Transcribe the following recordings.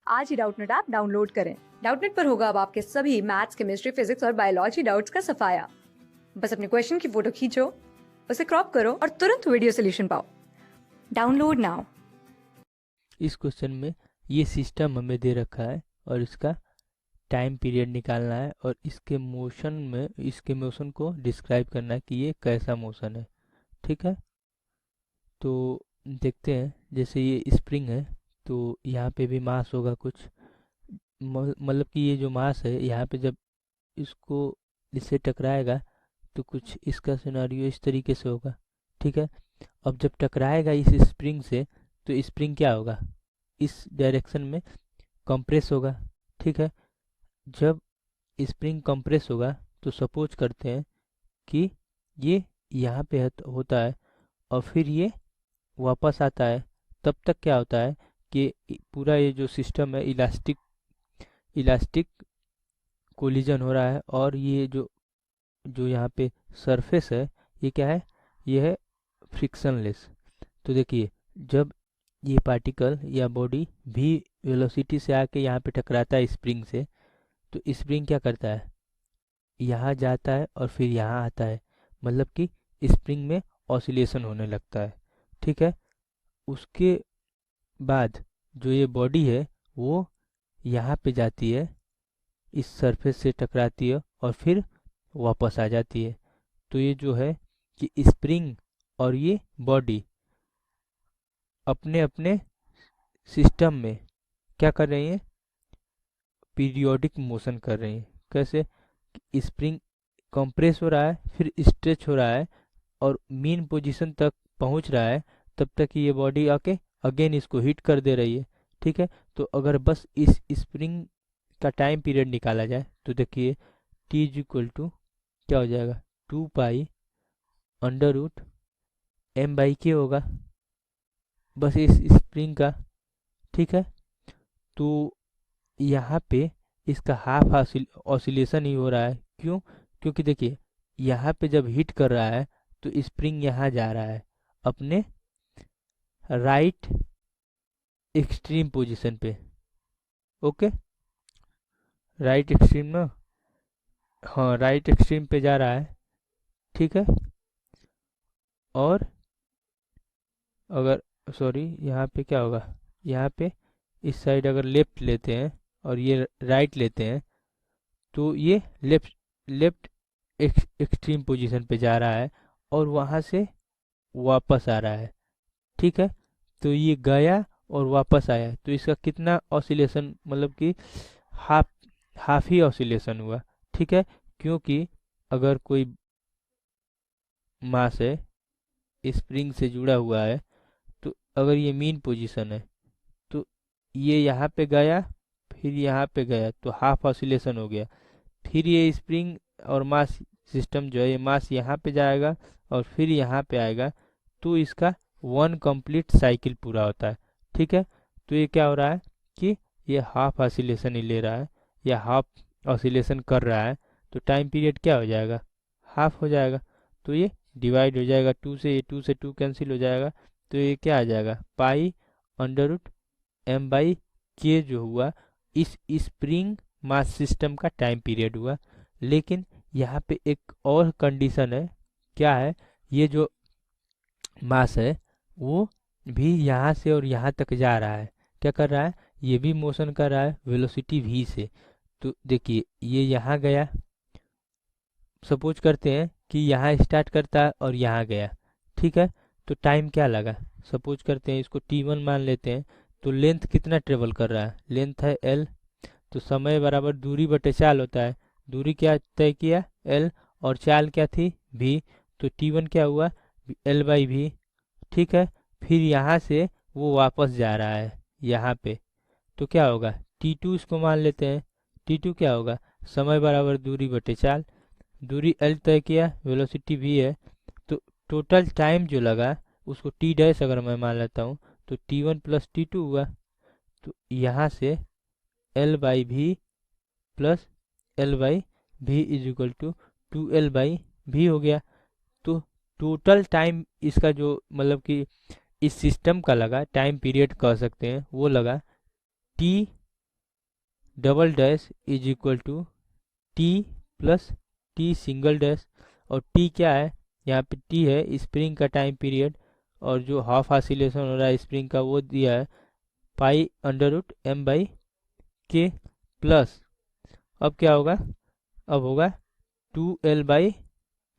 आज ही Doubtnut app download करें। Doubtnut पर होगा अब आपके सभी मैथ्स, केमिस्ट्री, फिजिक्स और बायोलॉजी डाउट्स का सफाया। बस अपने क्वेश्चन की फोटो खींचो, उसे क्रॉप करो और तुरंत वीडियो सोल्यूशन पाओ। Download now. इस क्वेश्चन में ये सिस्टम हमें दे रखा है और इसका टाइम पीरियड निकालना है और इसके मोशन को डिस्क्राइब करना है कि ये कैसा मोशन है। ठीक है, तो देखते हैं। जैसे ये स्प्रिंग है तो यहाँ पे भी मास होगा कुछ, मतलब कि ये जो मास है यहाँ पे जब इसको इससे टकराएगा तो कुछ इसका सिनारियो इस तरीके से होगा। ठीक है, अब जब टकराएगा इस स्प्रिंग से तो स्प्रिंग क्या होगा, इस डायरेक्शन में कंप्रेस होगा। ठीक है, जब स्प्रिंग कंप्रेस होगा तो सपोज करते हैं कि ये यहाँ पे होता है और फिर ये वापस आता है। तब तक क्या होता है कि पूरा ये जो सिस्टम है इलास्टिक इलास्टिक कोलिजन हो रहा है और ये जो जो यहाँ पे सरफेस है ये क्या है, ये है फ्रिक्शनलेस। तो देखिए, जब ये पार्टिकल या बॉडी भी वेलोसिटी से आके यहाँ पे टकराता है स्प्रिंग से, तो स्प्रिंग क्या करता है, यहाँ जाता है और फिर यहाँ आता है, मतलब कि स्प्रिंग में ऑसिलेशन होने लगता है। ठीक है, उसके बाद जो ये बॉडी है वो यहाँ पे जाती है, इस सरफेस से टकराती है और फिर वापस आ जाती है। तो ये जो है कि स्प्रिंग और ये बॉडी अपने अपने सिस्टम में क्या कर रही हैं, पीरियोडिक मोशन कर रही हैं। कैसे, स्प्रिंग कंप्रेस हो रहा है, फिर स्ट्रेच हो रहा है और मीन पोजीशन तक पहुंच रहा है, तब तक ये बॉडी आके अगेन इसको हिट कर दे रही है। ठीक है, तो अगर बस इस स्प्रिंग का टाइम पीरियड निकाला जाए तो देखिए टी इज इक्वल टू क्या हो जाएगा, 2 pi under root M by k होगा, बस इस स्प्रिंग का। ठीक है, तो यहाँ पे इसका हाफ ऑसिलेशन ही हो रहा है। क्यों, क्योंकि देखिए यहाँ पे जब हिट कर रहा है तो स्प्रिंग यहाँ जा रहा है अपने राइट एक्सट्रीम पोजीशन पे। ओके, राइट एक्सट्रीम ना, हाँ राइट एक्सट्रीम पे जा रहा है। ठीक है, और अगर सॉरी यहाँ पे क्या होगा, यहाँ पे इस साइड अगर लेफ्ट लेते हैं और ये राइट लेते हैं तो ये लेफ्ट लेफ्ट एक्सट्रीम पोजीशन पे जा रहा है और वहाँ से वापस आ रहा है। ठीक है, तो ये गया और वापस आया तो इसका कितना ऑसिलेशन, मतलब कि हाफ हाफ ही ऑसिलेशन हुआ। ठीक है, क्योंकि अगर कोई मास है स्प्रिंग से जुड़ा हुआ है तो अगर ये मीन पोजीशन है तो ये यहाँ पे गया फिर यहाँ पे गया तो हाफ ऑसिलेशन हो गया। फिर ये स्प्रिंग और मास सिस्टम जो है ये मास यहाँ पे जाएगा और फिर यहाँ पे आएगा, तो इसका वन कंप्लीट साइकिल पूरा होता है। ठीक है, तो ये क्या हो रहा है कि ये हाफ ऑसिलेशन ही ले रहा है या हाफ ऑसिलेशन कर रहा है, तो टाइम पीरियड क्या हो जाएगा, हाफ हो जाएगा। तो ये डिवाइड हो जाएगा, 2 से 2 कैंसिल हो जाएगा, तो ये क्या आ जाएगा, pi under root M by k जो हुआ इस स्प्रिंग मास सिस्टम का टाइम पीरियड हुआ। लेकिन यहाँ पे एक और कंडीशन है, क्या है, ये जो मास है वो भी यहाँ से और यहाँ तक जा रहा है, क्या कर रहा है, ये भी मोशन कर रहा है वेलोसिटी v से। तो देखिए ये यहाँ गया, सपोज करते हैं कि यहाँ स्टार्ट करता है और यहाँ गया। ठीक है, तो टाइम क्या लगा, सपोज करते हैं इसको t1 मान लेते हैं, तो लेंथ कितना ट्रेवल कर रहा है, लेंथ है l, तो समय बराबर दूरी बटे चाल होता है। दूरी क्या तय किया, l, और चाल क्या थी v, तो t1 क्या हुआ, l बाई v। ठीक है, फिर यहाँ से वो वापस जा रहा है यहाँ पे, तो क्या होगा, t2 इसको मान लेते हैं। t2 क्या होगा, समय बराबर दूरी बटे चाल, दूरी l तय किया, वेलोसिटी v है, तो टोटल टाइम जो लगा उसको t डैश अगर मैं मान लेता हूँ तो t1 प्लस t2 हुआ। तो यहाँ से l by V plus l by V is equal to 2l by V हो गया। तो टोटल टाइम इसका जो मतलब कि इस सिस्टम का लगा, टाइम पीरियड कह सकते हैं, वो लगा t double dash is equal to T plus T single dash. और टी क्या है, यहाँ पे टी है स्प्रिंग का टाइम पीरियड, और जो हाफ ऑसिलेशन हो रहा है स्प्रिंग का वो दिया है pi under root M by K plus, अब क्या होगा, अब होगा 2L बाई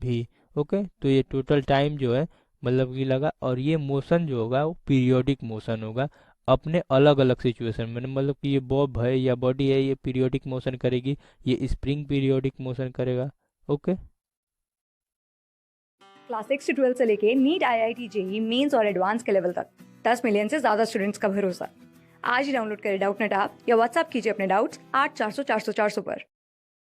भी। ओके, तो ये टोटल टाइम जो है मतलब कि लगा, और ये मोशन जो होगा वो पीरियोडिक मोशन होगा अपने अलग अलग सिचुएशन में। मतलब कि ये बॉब है या बॉडी है, ये पीरियोडिक मोशन करेगी, ये स्प्रिंग पीरियोडिक मोशन करेगा। ओके, क्लास 6 से 12 से लेके नीट, IIT, जेई मेंस और एडवांस के लेवल तक 10 मिलियन से ज्यादा स्टूडेंट्स का भरोसा। आज ही डाउनलोड करें डाउटनेट ऐप या व्हाट्सएप कीजिए अपने डाउट्स 8400 400 400 पर।